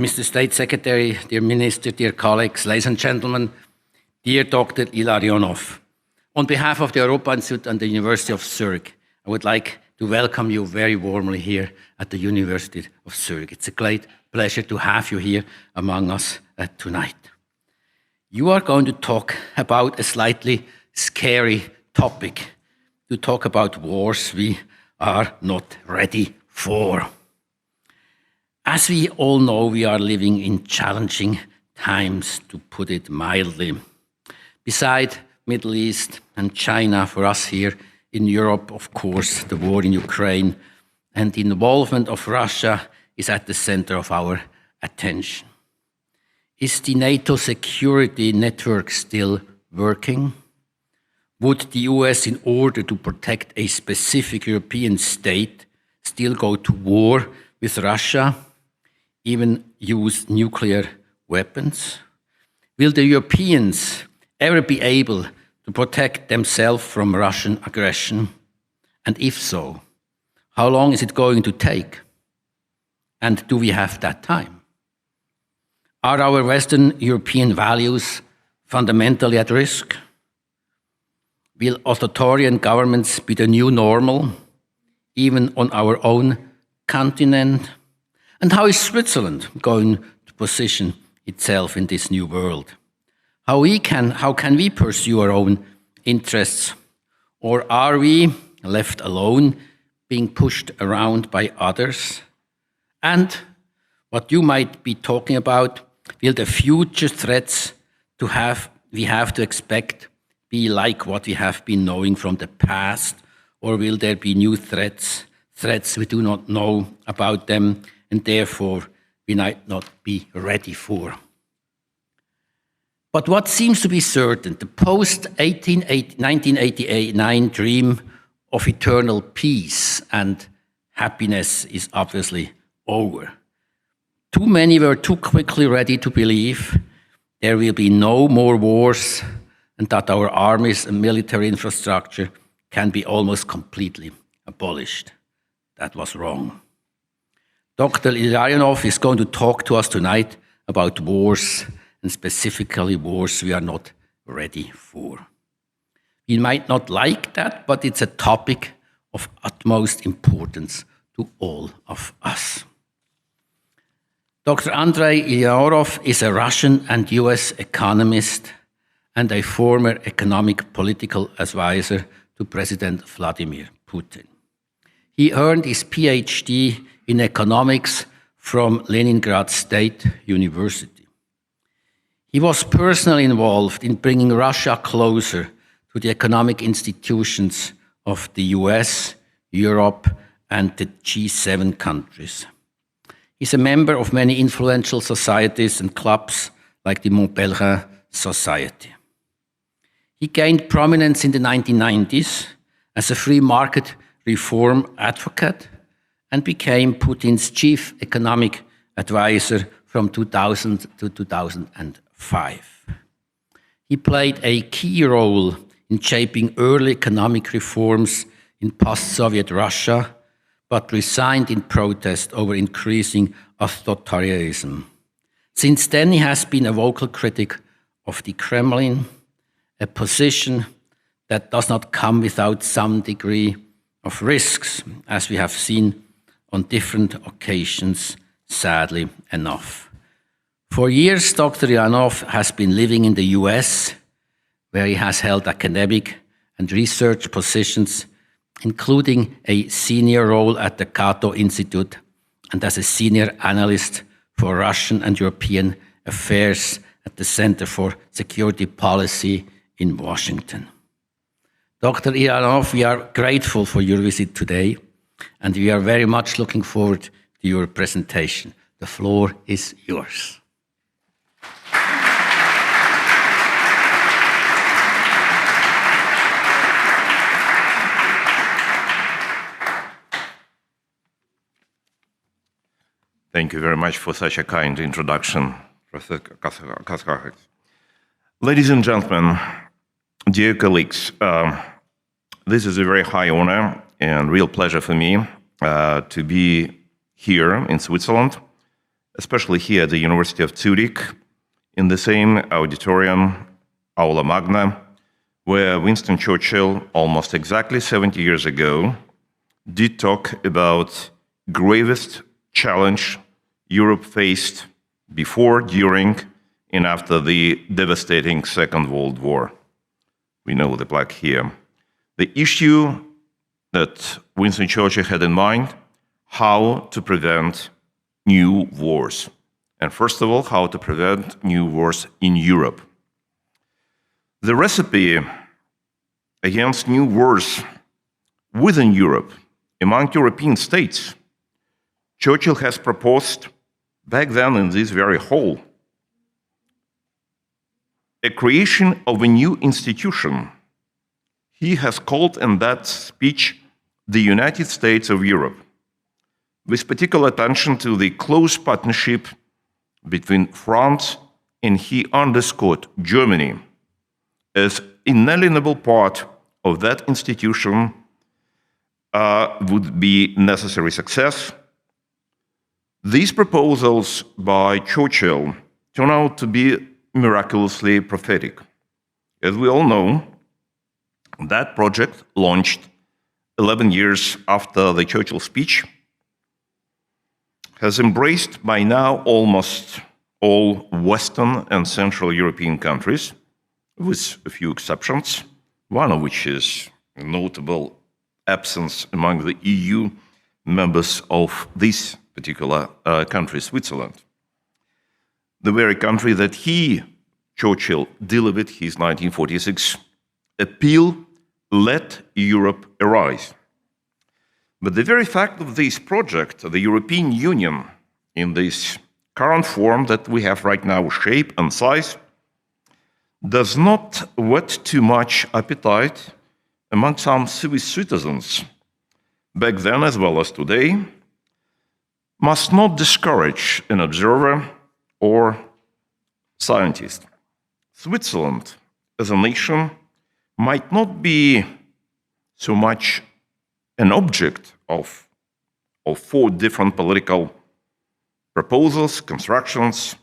Mr. State Secretary, dear Minister, dear colleagues, ladies and gentlemen, dear Dr. Илларионов, on behalf of the Europa Institute and the University of Zurich, I would like to welcome you very warmly here at the University of Zurich. It's a great pleasure to have you here among us tonight. You are going to talk about a slightly scary topic, to talk about wars we are not ready for. As we all know, we are living in challenging times, to put it mildly. Beside Middle East and China, for us here in Europe, of course, the war in Ukraine and the involvement of Russia is at the center of our attention. Is the NATO security network still working? Would the US, in order to protect a specific European state, still go to war with Russia, even use nuclear weapons? Will the Europeans ever be able to protect themselves from Russian aggression? And if so, how long is it going to take? And do we have that time? Are our Western European values fundamentally at risk? Will authoritarian governments be the new normal, even on our own continent? And how is Switzerland going to position itself in this new world? How can we pursue our own interests? Or are we left alone, being pushed around by others? And what you might be talking about, will the future threats we have to expect be like what we have been knowing from the past? Or will there be new threats we do not know about them, and therefore we might not be ready for? But what seems to be certain, the post-1989 dream of eternal peace and happiness is obviously over. Too many were too quickly ready to believe there will be no more wars and that our armies and military infrastructure can be almost completely abolished. That was wrong. Dr. Илларионов is going to talk to us tonight about wars, and specifically wars we are not ready for. We might not like that, but it's a topic of utmost importance to all of us. Dr. Andrei Илларионов is a Russian and US economist and a former economic political advisor to President Vladimir Putin. He earned his PhD in economics from Leningrad State University. He was personally involved in bringing Russia closer to the economic institutions of the US, Europe, and the G7 countries. He's a member of many influential societies and clubs like the Montpellier Society. He gained prominence in the 1990s as a free market reform advocate and became Putin's chief economic advisor from 2000 to 2005. He played a key role in shaping early economic reforms in post-Soviet Russia, but resigned in protest over increasing authoritarianism. Since then, he has been a vocal critic of the Kremlin, a position that does not come without some degree of risks, as we have seen on different occasions, sadly enough. For years, Dr. Илларионов has been living in the US, where he has held academic and research positions, including a senior role at the Cato Institute and as a senior analyst for Russian and European affairs at the Center for Security Policy in Washington. Dr. Илларионов, we are grateful for your visit today, and we are very much looking forward to your presentation. The floor is yours. Thank you very much for such a kind introduction, Professor Kellerhals. Ladies and gentlemen, dear colleagues, this is a very high honor and real pleasure for me to be here in Switzerland especially here at the University of Zurich, in the same auditorium, Aula Magna, where Winston Churchill, almost exactly 70 years ago, did talk about gravest challenge Europe faced before, during, and after the devastating Second World War. We know the plaque here. The issue that Winston Churchill had in mind, how to prevent new wars. And first of all, how to prevent new wars in Europe. The recipe against new wars within Europe, among European states, Churchill has proposed back then in this very hall a creation of a new institution. He has called in that speech the United States of Europe, with particular attention to the close partnership between France and, he underscored, Germany, as inalienable part of that institution would be necessary success. These proposals by Churchill turn out to be miraculously prophetic. As we all know, that project, launched 11 years after the Churchill speech, has embraced by now almost all Western and Central European countries, with a few exceptions, one of which is a notable absence among the EU members of this particular country, Switzerland. The very country that he, Churchill, delivered his 1946 appeal, "Let Europe arise." But the very fact of this project, the European Union, in this current form that we have right now, shape and size, does not whet too much appetite among some Swiss citizens, back then as well as today, must not discourage an observer or scientist. Switzerland, as a nation, might not be so much an object of four different political proposals, constructions,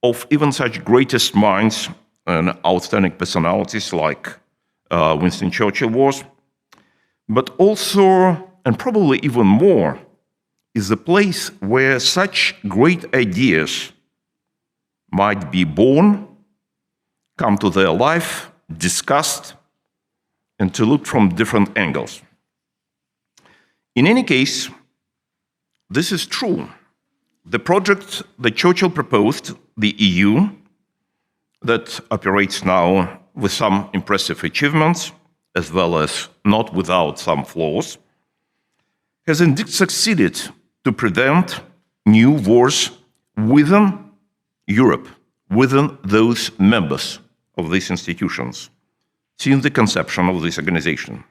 of even such greatest minds and outstanding personalities like Winston Churchill was, but also, and probably even more, is a place where such great ideas might be born, come to their life, discussed, and to look from different angles. In any case, this is true. The project that Churchill proposed, the EU, that operates now with some impressive achievements, as well as not without some flaws, has indeed succeeded to prevent new wars within Europe, within those members of these institutions, since the conception of this organization.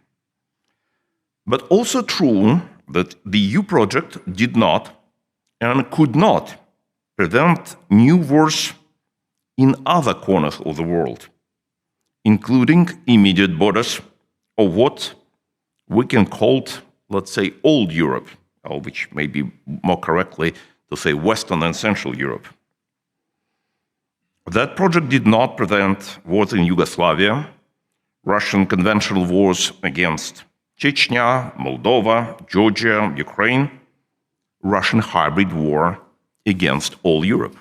But also true that the EU project did not and could not prevent new wars in other corners of the world, including immediate borders of what we can call, let's say, old Europe, or which may be more correctly to say Western and Central Europe. That project did not prevent wars in Yugoslavia, Russian conventional wars against Chechnya, Moldova, Georgia, Ukraine, Russian hybrid war against all Europe.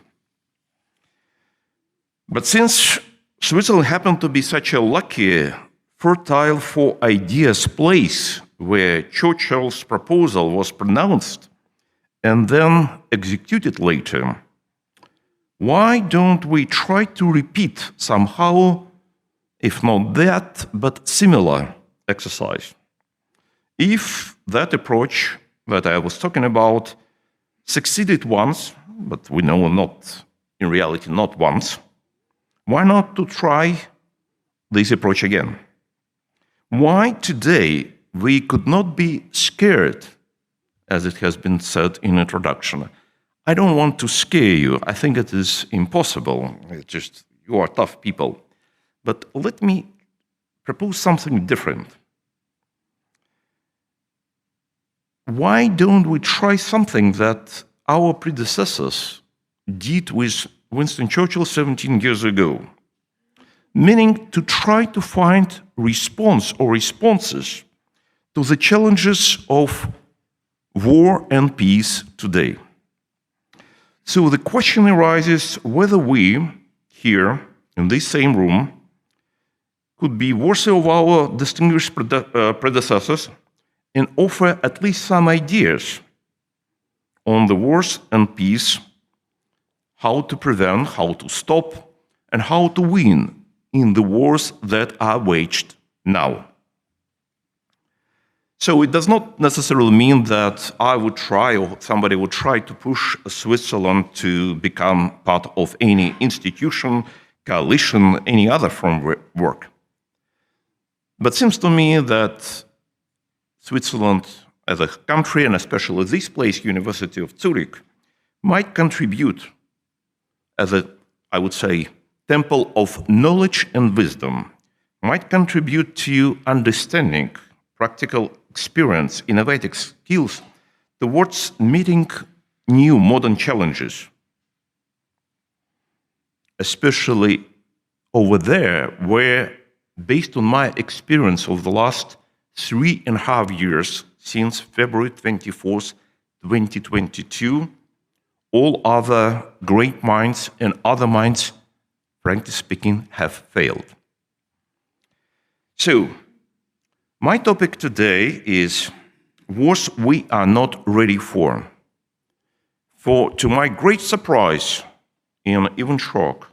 But since Switzerland happened to be such a lucky, fertile for ideas place where Churchill's proposal was pronounced and then executed later, why don't we try to repeat somehow, if not that, but similar exercise? If that approach that I was talking about succeeded once, but we know not, in reality, not once, why not to try this approach again? Why today we could not be scared, as it has been said in introduction? I don't want to scare you. I think it is impossible. It's just, you are tough people. But let me propose something different. Why don't we try something that our predecessors did with Winston Churchill 17 years ago, meaning to try to find response or responses to the challenges of war and peace today. So the question arises whether we, here in this same room, could be worthy of our distinguished predecessors and offer at least some ideas on the wars and peace, how to prevent, how to stop, and how to win in the wars that are waged now. So it does not necessarily mean that I would try or somebody would try to push Switzerland to become part of any institution, coalition, any other framework. But it seems to me that Switzerland as a country, and especially this place, University of Zurich, might contribute as a, I would say, temple of knowledge and wisdom, might contribute to understanding, practical experience, innovative skills towards meeting new modern challenges, especially over there where, based on my experience of the last 3.5 years, since February 24th, 2022, all other great minds and other minds, frankly speaking, have failed. So, my topic today is wars we are not ready for. For, to my great surprise and even shock,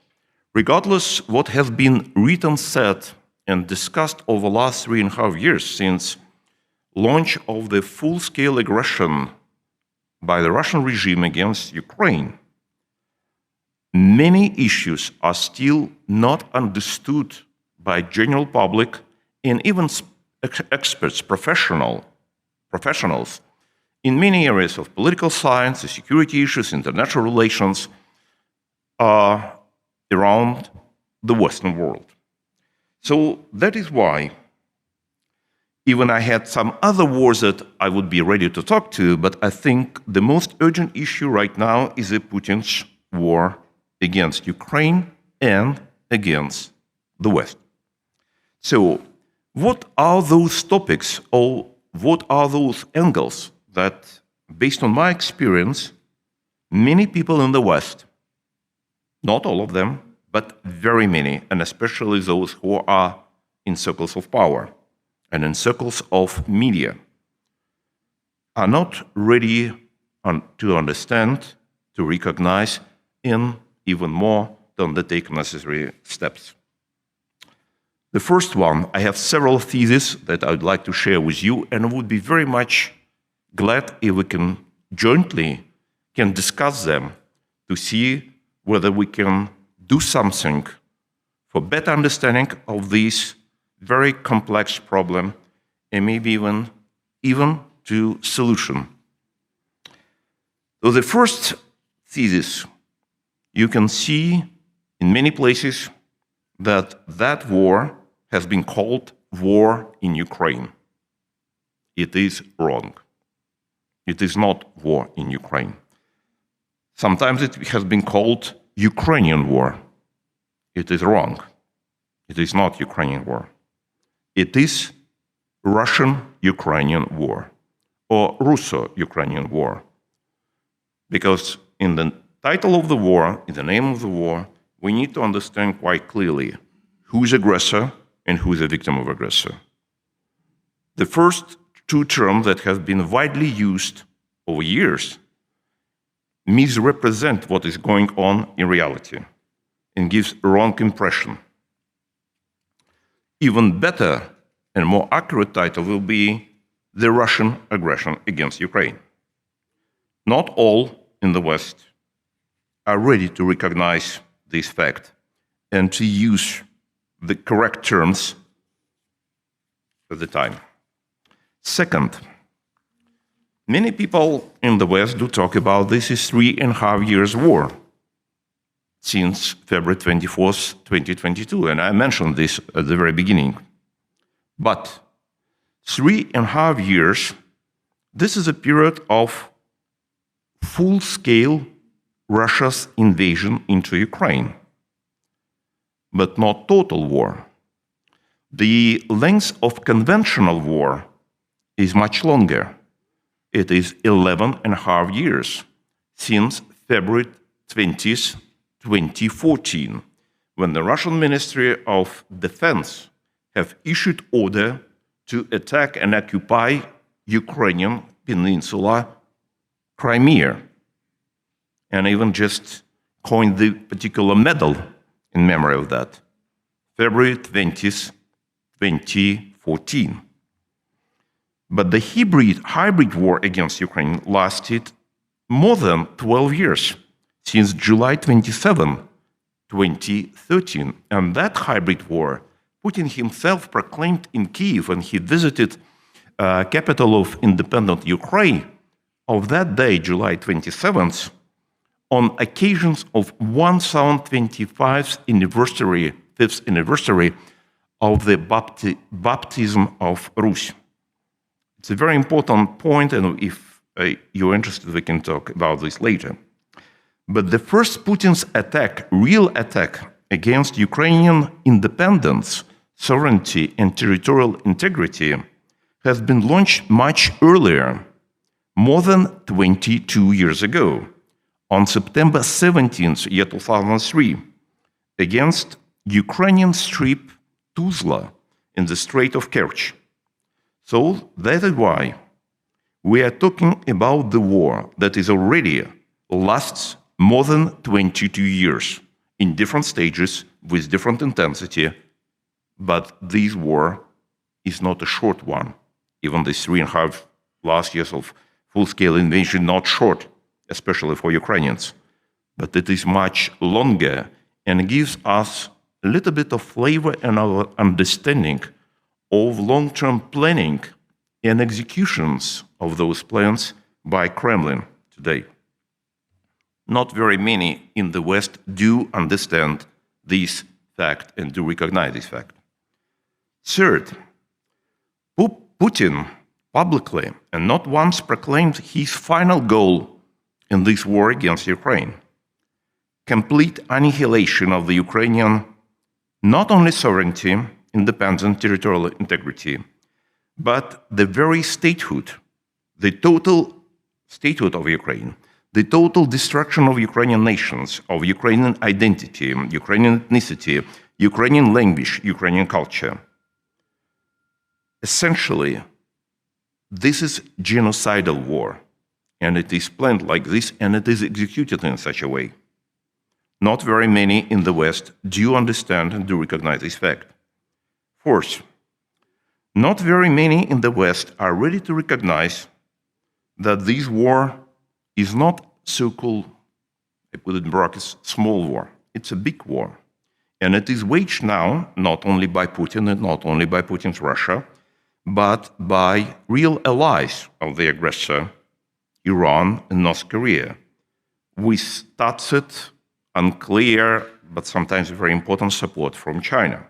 regardless what has been written, said, and discussed over the last 3.5 years since launch of the full-scale aggression by the Russian regime against Ukraine, many issues are still not understood by general public and even experts, professionals in many areas of political science, security issues, international relations around the Western world. So that is why even I had some other wars that I would be ready to talk to, but I think the most urgent issue right now is Putin's war against Ukraine and against the West. So what are those topics or what are those angles that, based on my experience, many people in the West, not all of them, but very many, and especially those who are in circles of power and in circles of media, are not ready to understand, to recognize, and even more to undertake necessary steps. The first one, I have several theses that I would like to share with you, and I would be very much glad if we can jointly discuss them to see whether we can do something for better understanding of this very complex problem and maybe even to solution. So the first thesis, you can see in many places that war has been called war in Ukraine. It is wrong. It is not war in Ukraine. Sometimes it has been called Ukrainian war. It is wrong. It is not Ukrainian war. It is Russian-Ukrainian war or Russo-Ukrainian war. Because in the title of the war, in the name of the war, we need to understand quite clearly who is aggressor and who is a victim of aggressor. The first two terms that have been widely used over years misrepresent what is going on in reality and gives a wrong impression. Even better and more accurate title will be the Russian aggression against Ukraine. Not all in the West are ready to recognize this fact and to use the correct terms at the time. Second, many people in the West do talk about this is 3.5 years war since February 24th, 2022, and I mentioned this at the very beginning. But 3.5 years, this is a period of full-scale Russia's invasion into Ukraine, but not total war. The length of conventional war is much longer. It is 11.5 years since February 20th, 2014, when the Russian Ministry of Defense have issued order to attack and occupy Ukrainian peninsula Crimea, and even just coined the particular medal in memory of that, February 20th, 2014. But the hybrid war against Ukraine lasted more than 12 years, since July 27, 2013. And that hybrid war, Putin himself proclaimed in Kyiv when he visited capital of independent Ukraine of that day, July 27th, on occasions of 1025th anniversary, 5th anniversary of the baptism of Rus. It's a very important point, and if you're interested, we can talk about this later. But the first Putin's attack, real attack against Ukrainian independence, sovereignty, and territorial integrity has been launched much earlier, more than 22 years ago, on September 17th, year 2003, against Ukrainian strip Tuzla in the Strait of Kerch. So that is why we are talking about the war that is already lasts more than 22 years in different stages with different intensity, but this war is not a short one. Even the 3.5 last years of full-scale invasion, not short, especially for Ukrainians, but it is much longer and gives us a little bit of flavor and our understanding of long-term planning and executions of those plans by Kremlin today. Not very many in the West do understand this fact and do recognize this fact. Third, Putin publicly and not once proclaimed his final goal in this war against Ukraine: complete annihilation of the Ukrainian not only sovereignty, independence, territorial integrity, but the very statehood, the total statehood of Ukraine, the total destruction of Ukrainian nations, of Ukrainian identity, Ukrainian ethnicity, Ukrainian language, Ukrainian culture. Essentially, this is genocidal war, and it is planned like this, and it is executed in such a way. Not very many in the West do understand and do recognize this fact. Fourth, not very many in the West are ready to recognize that this war is not so-called, I put it in brackets, small war. It's a big war. And it is waged now, not only by Putin and not only by Putin's Russia, but by real allies of the aggressor, Iran and North Korea, with tacit, unclear, but sometimes very important support from China.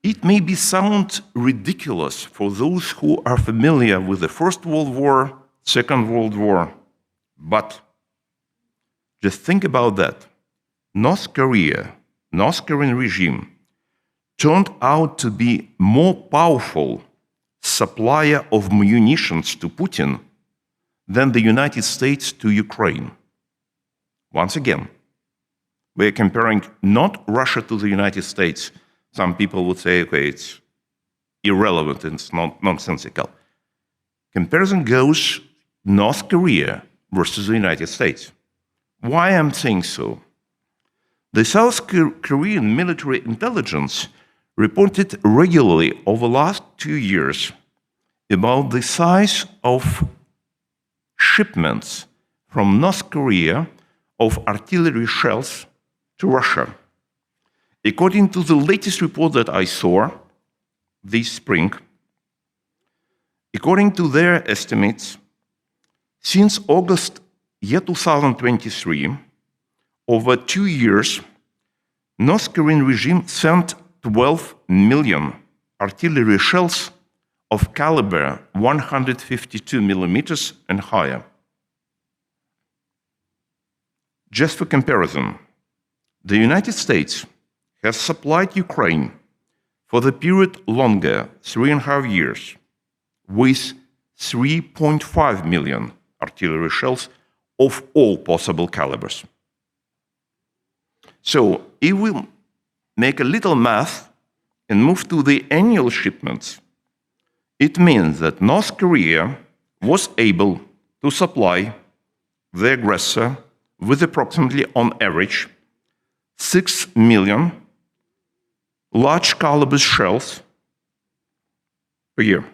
It may sound ridiculous for those who are familiar with the First World War, Second World War, but just think about that. North Korea, North Korean regime, turned out to be more powerful supplier of munitions to Putin than the United States to Ukraine. Once again, we're comparing not Russia to the United States. Some people would say, okay, it's irrelevant, it's nonsensical. Comparison goes North Korea versus the United States. Why I'm saying so? The South Korean military intelligence reported regularly over the last 2 years about the size of shipments from North Korea of artillery shells to Russia. According to the latest report that I saw this spring, according to their estimates, since August year 2023, over 2 years, North Korean regime sent 12 million artillery shells of caliber 152 millimeters and higher. Just for comparison, the United States has supplied Ukraine for the period longer, 3.5 years, with 3.5 million artillery shells of all possible calibers. So if we make a little math and move to the annual shipments, it means that North Korea was able to supply the aggressor with approximately, on average, 6 million large caliber shells per year,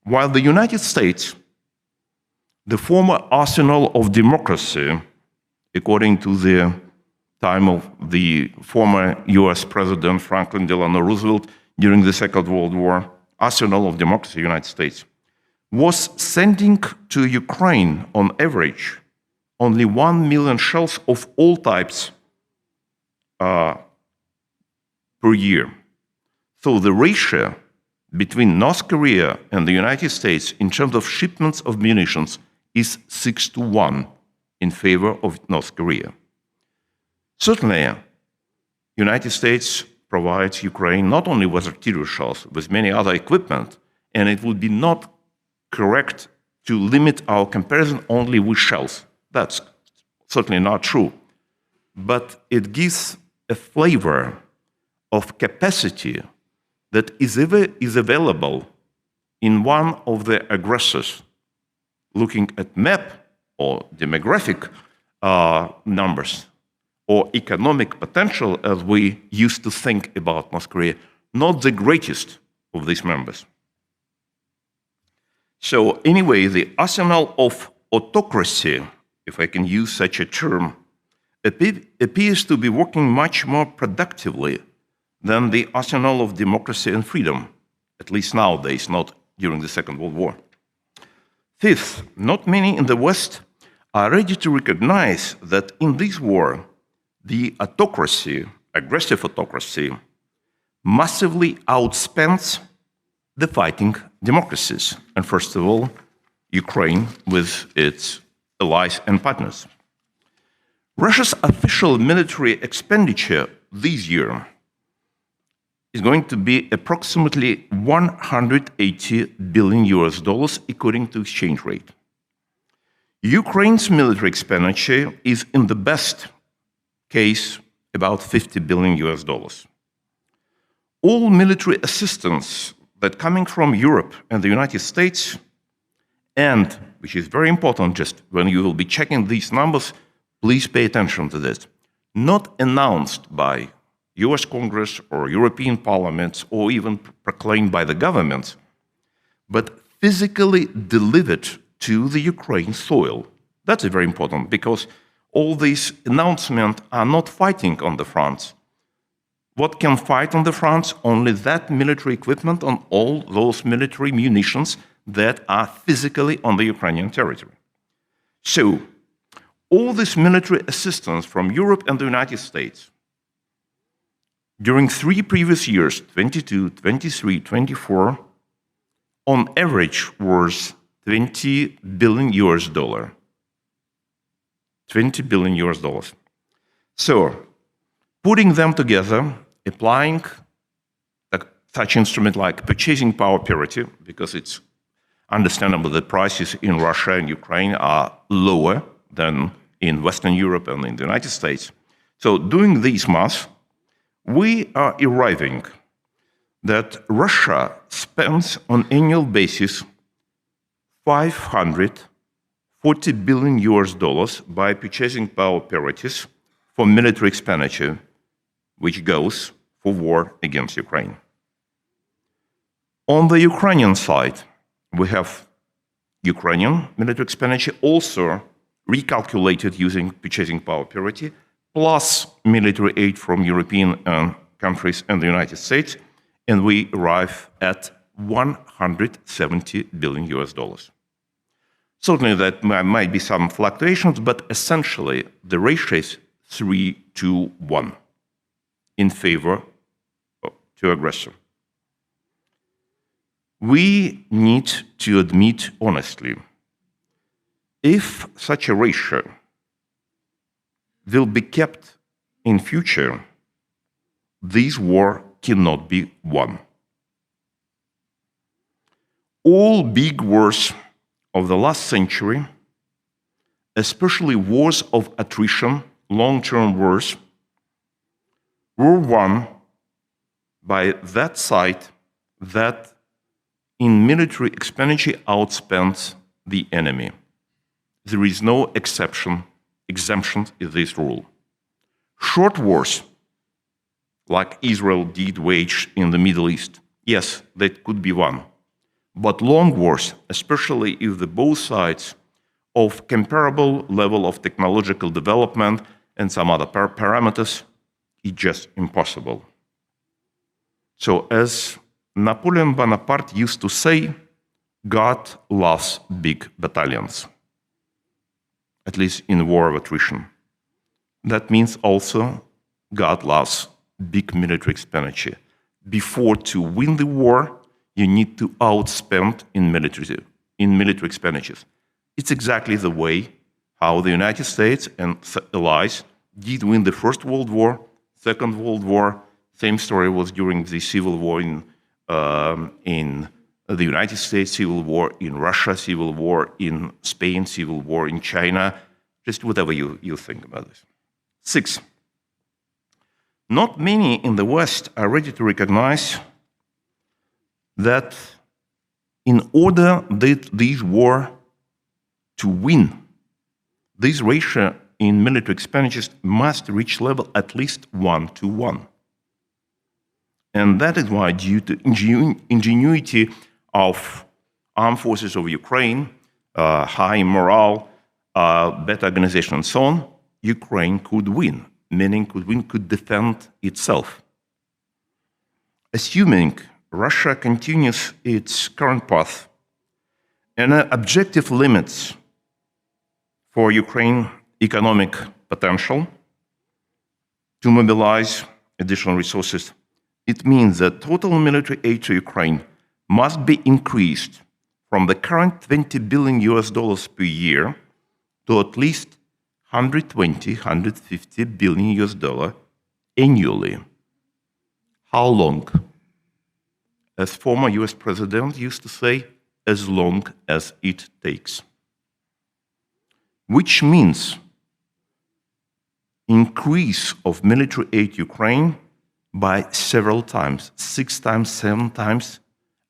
while the United States, the former arsenal of democracy, according to the time of the former US President Franklin Delano Roosevelt during the Second World War, arsenal of democracy, United States, was sending to Ukraine, on average, only 1 million shells of all types per year. So the ratio between North Korea and the United States in terms of shipments of munitions is 6-1 in favor of North Korea. Certainly, United States provides Ukraine not only with artillery shells, with many other equipment, and it would be not correct to limit our comparison only with shells. That's certainly not true. But it gives a flavor of capacity that is available in one of the aggressors. Looking at map or demographic numbers or economic potential as we used to think about North Korea, not the greatest of these members. So anyway, the arsenal of autocracy, if I can use such a term, appears to be working much more productively than the arsenal of democracy and freedom, at least nowadays, not during the Second World War. Fifth, not many in the West are ready to recognize that in this war, the autocracy, aggressive autocracy, massively outspends the fighting democracies, and first of all, Ukraine with its allies and partners. Russia's official military expenditure this year is going to be approximately $180 billion according to exchange rate. Ukraine's military expenditure is, in the best case, about $50 billion. All military assistance that coming from Europe and the United States, and, which is very important, just when you will be checking these numbers, please pay attention to this, not announced by US Congress or European parliaments or even proclaimed by the governments, but physically delivered to the Ukraine soil. That's very important because all these announcements are not fighting on the fronts. What can fight on the fronts? Only that military equipment and all those military munitions that are physically on the Ukrainian territory. So, all this military assistance from Europe and the United States during 3 previous years, 22, 23, 24, on average was $20 billion. $20 billion. So, putting them together, applying such instrument like purchasing power parity, because it's understandable that prices in Russia and Ukraine are lower than in Western Europe and in the United States. So, doing these math, we are arriving that Russia spends on annual basis $540 billion by purchasing power parities for military expenditure, which goes for war against Ukraine. On the Ukrainian side, we have Ukrainian military expenditure also recalculated using purchasing power parity, plus military aid from European countries and the United States, and we arrive at $170 billion. Certainly that might be some fluctuations, but essentially the ratio is 3-1 in favor to aggressor. We need to admit honestly, if such a ratio will be kept in future, this war cannot be won. All big wars of the last century, especially wars of attrition, long-term wars, were won by that side that in military expenditure outspends the enemy. There is no exemption in this rule. Short wars, like Israel did wage in the Middle East, yes, that could be won. But long wars, especially if the both sides of comparable level of technological development and some other parameters, is just impossible. So as Napoleon Bonaparte used to say, God loves big battalions, at least in war of attrition. That means also God loves big military expenditure. Before to win the war, you need to outspend in military expenditures. It's exactly the way how the United States and allies did win the First World War, Second World War. Same story was during the Civil War in the United States, Civil War in Russia, Civil War in Spain, Civil War in China, just whatever you think about this. 6. Not many in the West are ready to recognize that in order that this war to win, this ratio in military expenditures must reach level at least 1:1. And that is why, due to ingenuity of armed forces of Ukraine, high morale, better organization, and so on, Ukraine could win, meaning could defend itself. Assuming Russia continues its current path and objective limits for Ukraine economic potential to mobilize additional resources, it means that total military aid to Ukraine must be increased from the current $20 billion per year to at least $150 billion annually. How long? As former US president used to say, as long as it takes. Which means increase of military aid to Ukraine by several times, 6 times, 7 times,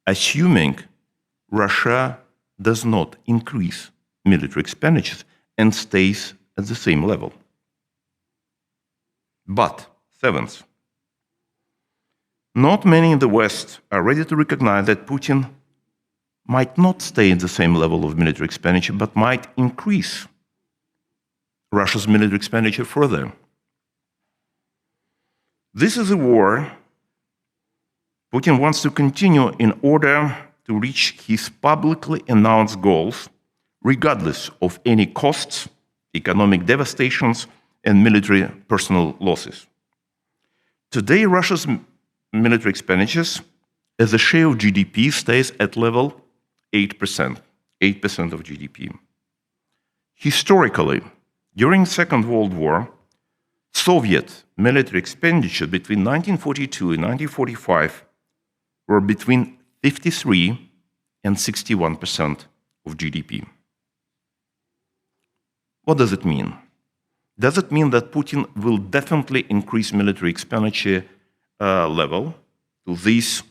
assuming Russia does not increase military expenditures and stays at the same level. But, 7th, not many in the West are ready to recognize that Putin might not stay at the same level of military expenditure, but might increase Russia's military expenditure further. This is a war Putin wants to continue in order to reach his publicly announced goals, regardless of any costs, economic devastations, and military personnel losses. Today, Russia's military expenditures as a share of GDP stays at level 8% of GDP. Historically, during the Second World War, Soviet military expenditure between 1942 and 1945 were between 53 and 61% of GDP. What does it mean? Does it mean that Putin will definitely increase military expenditure level to this,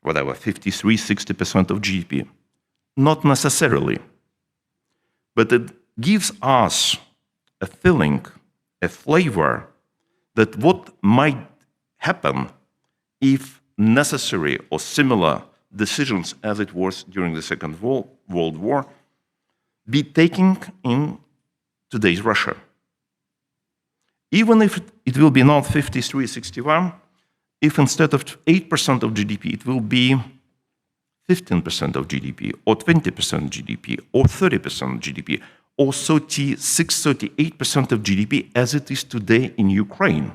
53, 60% of GDP? Not necessarily. But it gives us a feeling, a flavor, that what might happen if necessary or similar decisions as it was during the Second World War be taken in today's Russia. Even if it will be not 53, 61, if instead of 8% of GDP, it will be 15% of GDP, or 20% GDP, or 30% GDP, or 36, 38% of GDP as it is today in Ukraine.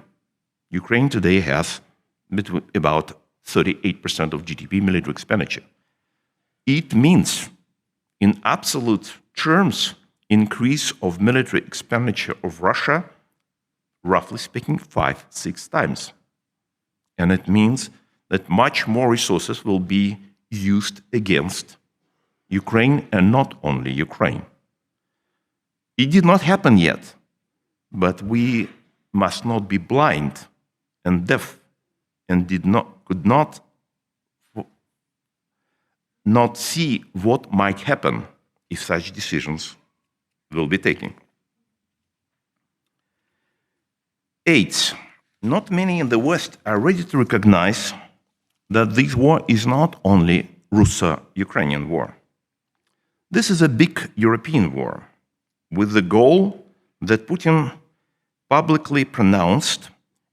Ukraine today has about 38% of GDP military expenditure. It means, in absolute terms, increase of military expenditure of Russia roughly speaking, 5-6 times. And it means that much more resources will be used against Ukraine, and not only Ukraine. It did not happen yet, but we must not be blind and deaf and could not see what might happen if such decisions will be taken. 8. Not many in the West are ready to recognize that this war is not only Russo-Ukrainian war. This is a big European war with the goal that Putin publicly pronounced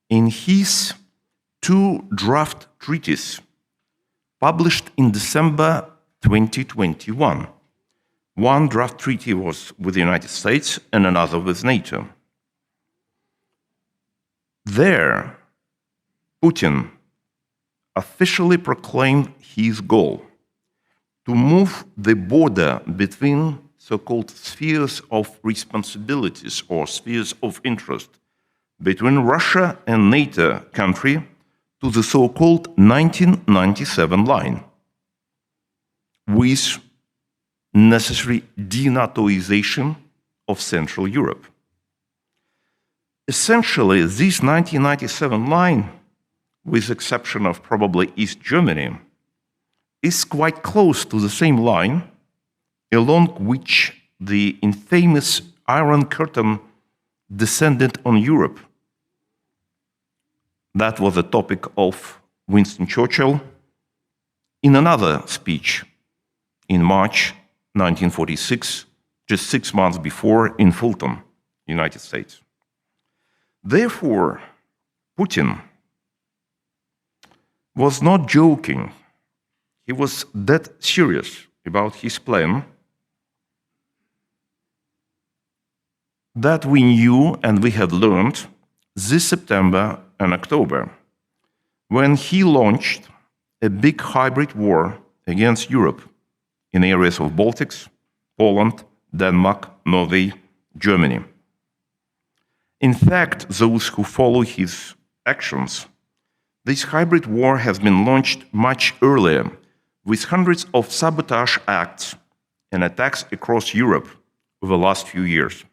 in his 2 draft treaties published in December 2021. One draft treaty was with the United States and another with NATO. There, Putin officially proclaimed his goal to move the border between so-called spheres of responsibilities or spheres of interest between Russia and NATO country to the so-called 1997 line, with necessary denatoization of Central Europe. Essentially, this 1997 line, with the exception of probably East Germany, is quite close to the same line along which the infamous Iron Curtain descended on Europe. That was the topic of Winston Churchill in another speech in March 1946, just 6 months before in Fulton, United States. Therefore, Putin was not joking. He was that serious about his plan that we knew and we had learned this September and October, when he launched a big hybrid war against Europe in areas of Baltics, Poland, Denmark, Norway, Germany. In fact, those who follow his actions, this hybrid war has been launched much earlier, with hundreds of sabotage acts and attacks across Europe over the last few years.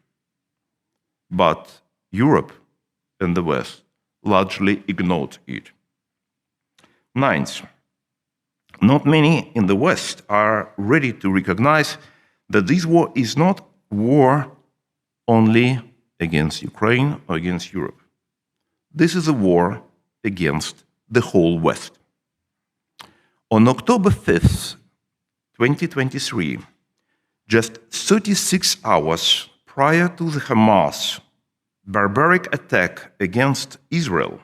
But Europe and the West largely ignored it. 9th, not many in the West are ready to recognize that this war is not war only against Ukraine or against Europe. This is a war against the whole West. On October 5th, 2023, just 36 hours prior to the Hamas barbaric attack against Israel,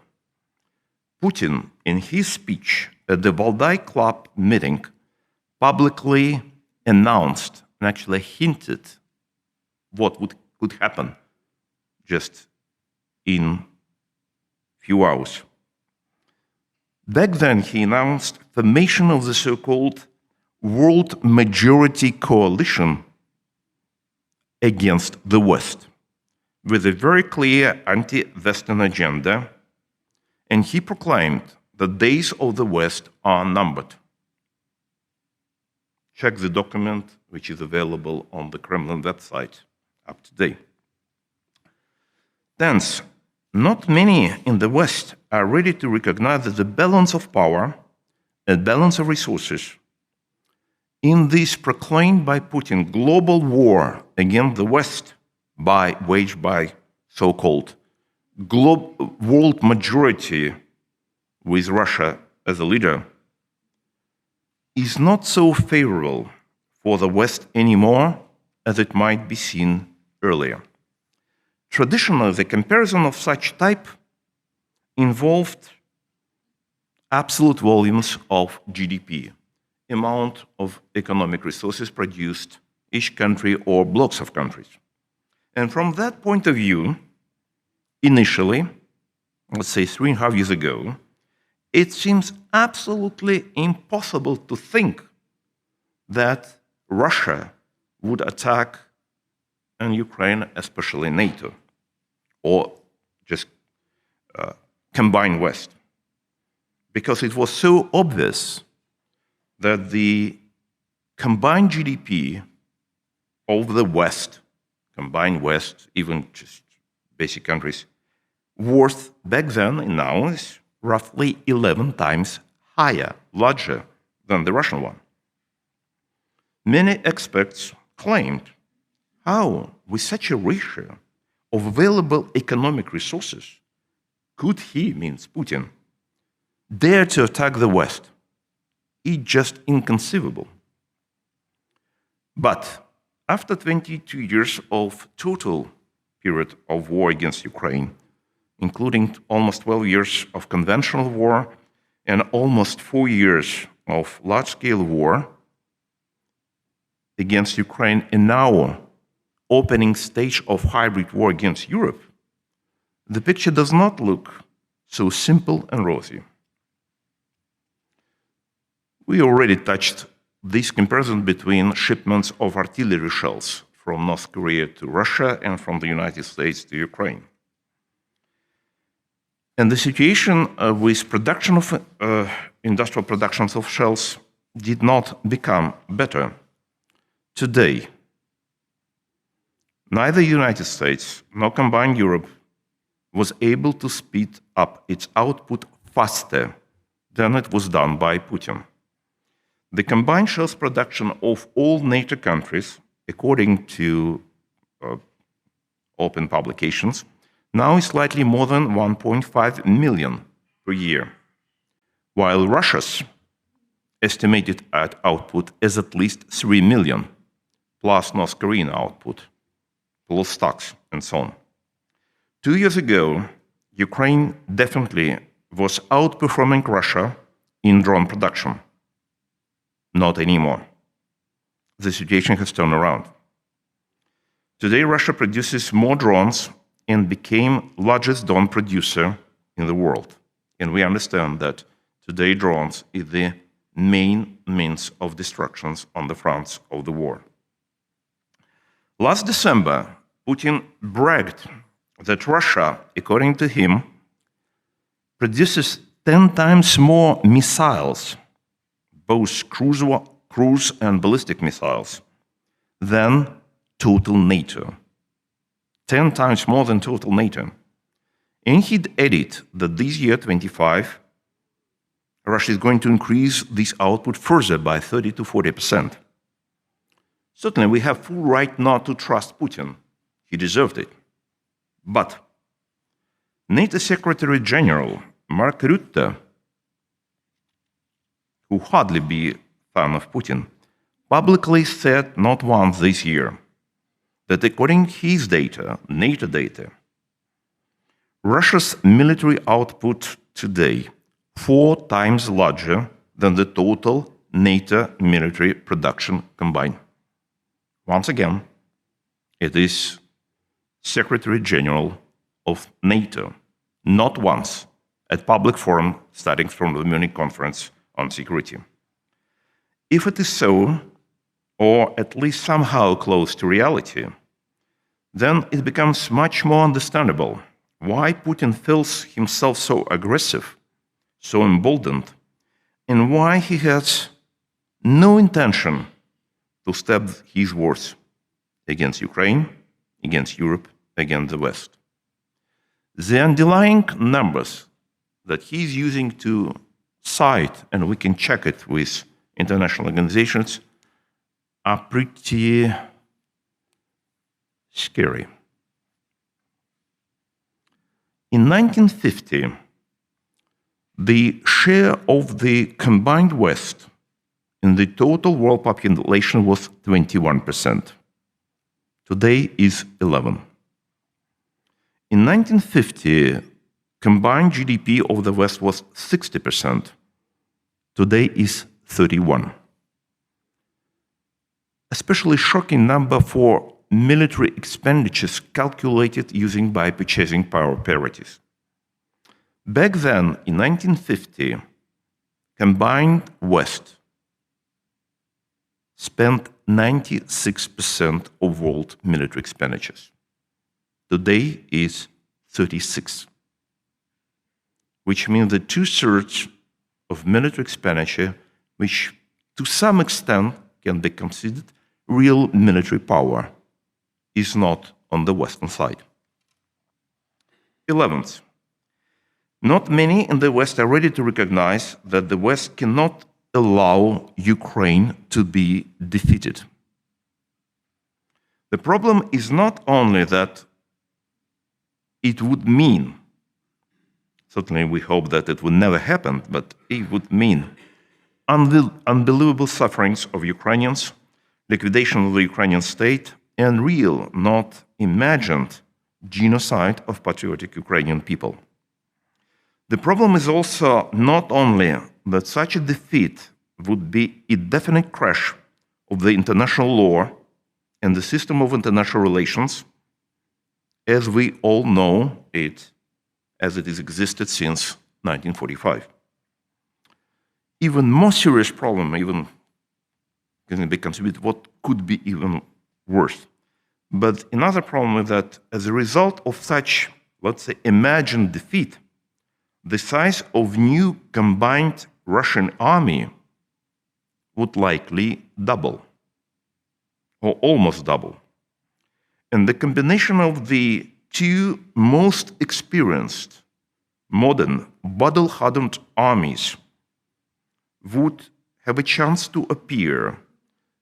Putin, in his speech at the Valdai Club meeting, publicly announced and actually hinted what could happen just in few hours. Back then, he announced formation of the so-called World Majority Coalition against the West, with a very clear anti-Western agenda, and he proclaimed the days of the West are numbered. Check the document, which is available on the Kremlin website up to date. 10th, not many in the West are ready to recognize that the balance of power and balance of resources in this proclaimed by Putin global war against the West waged by so-called world majority with Russia as a leader is not so favorable for the West anymore as it might be seen earlier. Traditionally, the comparison of such type involved absolute volumes of GDP, amount of economic resources produced each country or blocks of countries. And from that point of view, initially, let's say 3.5 years ago, it seems absolutely impossible to think that Russia would attack and Ukraine, especially NATO, or just combined West, because it was so obvious that the combined GDP of the West, combined West, even just basic countries, worth back then and now is roughly 11 times higher, larger than the Russian one. Many experts claimed, how, with such a ratio of available economic resources, could he, means Putin, dare to attack the West? It's just inconceivable. But after 22 years of total period of war against Ukraine, including almost 12 years of conventional war and almost 4 years of large-scale war against Ukraine, and now opening stage of hybrid war against Europe, the picture does not look so simple and rosy. We already touched this comparison between shipments of artillery shells from North Korea to Russia and from the United States to Ukraine. And the situation with production of industrial productions of shells did not become better. Today, neither the United States nor combined Europe was able to speed up its output faster than it was done by Putin. The combined shells production of all NATO countries, according to open publications, now is slightly more than 1.5 million per year, while Russia's estimated output is at least 3 million, plus North Korean output, plus stocks, and so on. 2 years ago, Ukraine definitely was outperforming Russia in drone production. Not anymore. The situation has turned around. Today, Russia produces more drones and became largest drone producer in the world. And we understand that today drones is the main means of destructions on the fronts of the war. Last December, Putin bragged that Russia, according to him, produces 10 times more missiles, both cruise and ballistic missiles, than total NATO. 10 times more than total NATO. And he'd added that this year, 25, Russia is going to increase this output further by 30 to 40%. Certainly, we have full right not to trust Putin. He deserved it. But NATO Secretary General Mark Rutte, who hardly be a fan of Putin, publicly said not once this year that according to his data, NATO data, Russia's military output today 4 times larger than the total NATO military production combined. Once again, it is Secretary General of NATO, not once at public forum starting from the Munich Conference on Security. If it is so, or at least somehow close to reality, then it becomes much more understandable why Putin feels himself so aggressive, so emboldened, and why he has no intention to step his wars against Ukraine, against Europe, against the West. The underlying numbers that he's using to cite, and we can check it with international organizations, are pretty scary. In 1950, the share of the combined West in the total world population was 21%. Today is 11%. In 1950, combined GDP of the West was 60%. Today is 31%. Especially shocking number for military expenditures calculated using by purchasing power parities. Back then, in 1950, combined West spent 96% of world military expenditures. Today is 36, which means that 2/3 of military expenditure, which to some extent can be considered real military power, is not on the Western side. 11th, not many in the West are ready to recognize that the West cannot allow Ukraine to be defeated. The problem is not only that it would mean, certainly we hope that it would never happen, but it would mean unbelievable sufferings of Ukrainians, liquidation of the Ukrainian state, and real, not imagined, genocide of patriotic Ukrainian people. The problem is also not only that such a defeat would be a definite crash of the international law and the system of international relations, as we all know it, as it has existed since 1945. Even more serious problem, even can be considered what could be even worse. But another problem is that as a result of such, let's say, imagined defeat, the size of new combined Russian army would likely double, or almost double. And the combination of the two most experienced, modern, battle-hardened armies would have a chance to appear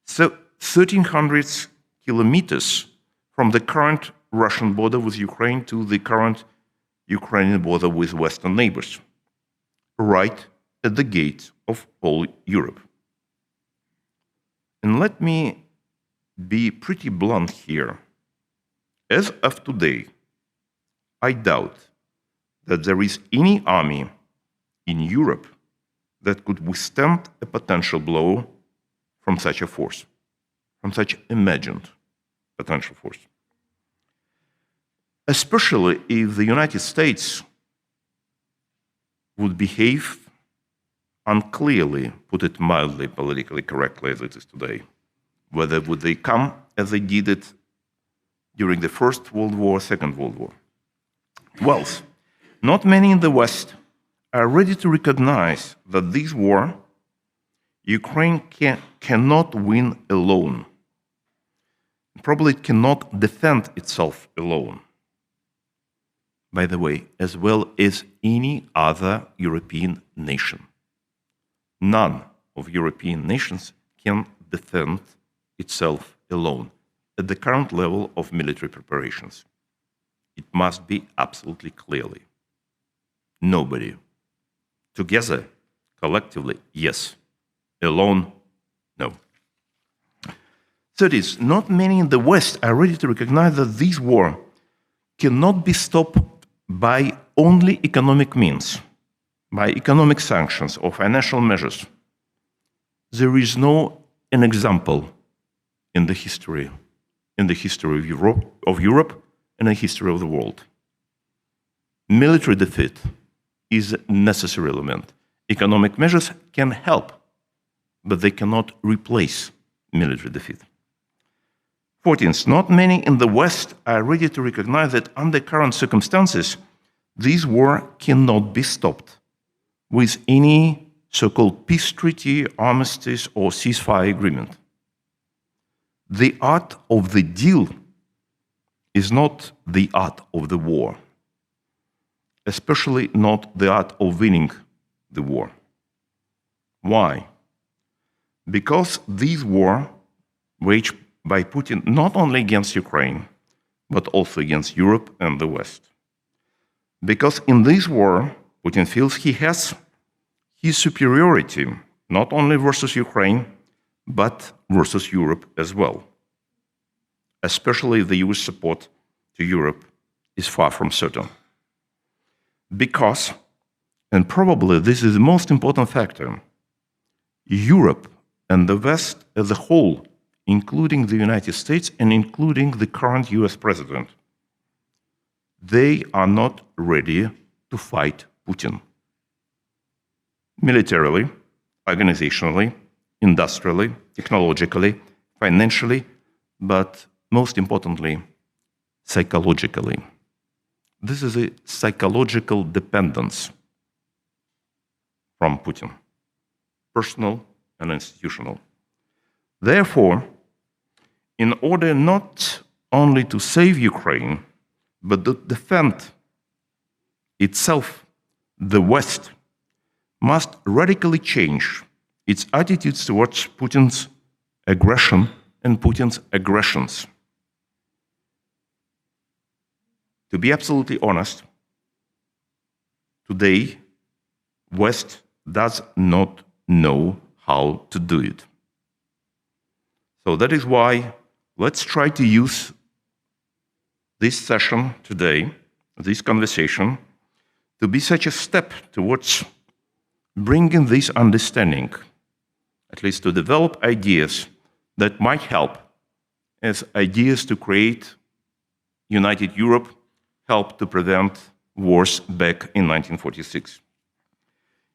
1,300 kilometers from the current Russian border with Ukraine to the current Ukrainian border with Western neighbors, right at the gate of all Europe. And let me be pretty blunt here. As of today, I doubt that there is any army in Europe that could withstand a potential blow from such a force, from such imagined potential force. Especially if the United States would behave unclearly, put it mildly, politically correctly as it is today. Whether would they come as they did it during the First World War, Second World War. 12th, not many in the West are ready to recognize that this war, Ukraine cannot win alone. Probably it cannot defend itself alone. By the way, as well as any other European nation. None of European nations can defend itself alone at the current level of military preparations. It must be absolutely clearly. Nobody. Together, collectively, yes. Alone, no. 30th, not many in the West are ready to recognize that this war cannot be stopped by only economic means, by economic sanctions or financial measures. There is no an example in the history of Europe and the history of the world. Military defeat is a necessary element. Economic measures can help, but they cannot replace military defeat. 14th, not many in the West are ready to recognize that under current circumstances, this war cannot be stopped with any so-called peace treaty, armistice, or ceasefire agreement. The art of the deal is not the art of the war, especially not the art of winning the war. Why? Because this war waged by Putin not only against Ukraine, but also against Europe and the West. Because in this war, Putin feels he has his superiority, not only versus Ukraine, but versus Europe as well. Especially the US support to Europe is far from certain. Because, and probably this is the most important factor, Europe and the West as a whole, including the United States and including the current US president, they are not ready to fight Putin. Militarily, organizationally, industrially, technologically, financially, but most importantly, psychologically. this is a psychological dependence from Putin, personal and institutional. Therefore, in order not only to save Ukraine, but to defend itself, the West must radically change its attitudes towards Putin's aggression and Putin's aggressions. To be absolutely honest, today, West does not know how to do it. So that is why let's try to use this session today, this conversation, to be such a step towards bringing this understanding, at least to develop ideas that might help as ideas to create united Europe, help to prevent wars back in 1946.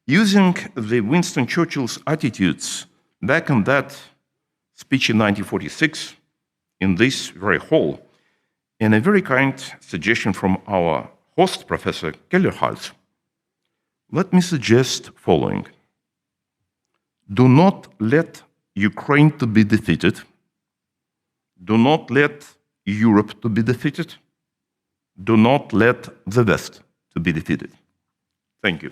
Using the Winston Churchill's attitudes back in that speech in 1946, in this very hall, and a very kind suggestion from our host, Professor Kellerhals, let me suggest following. Do not let Ukraine to be defeated. Do not let Europe to be defeated. Do not let the West to be defeated. Thank you.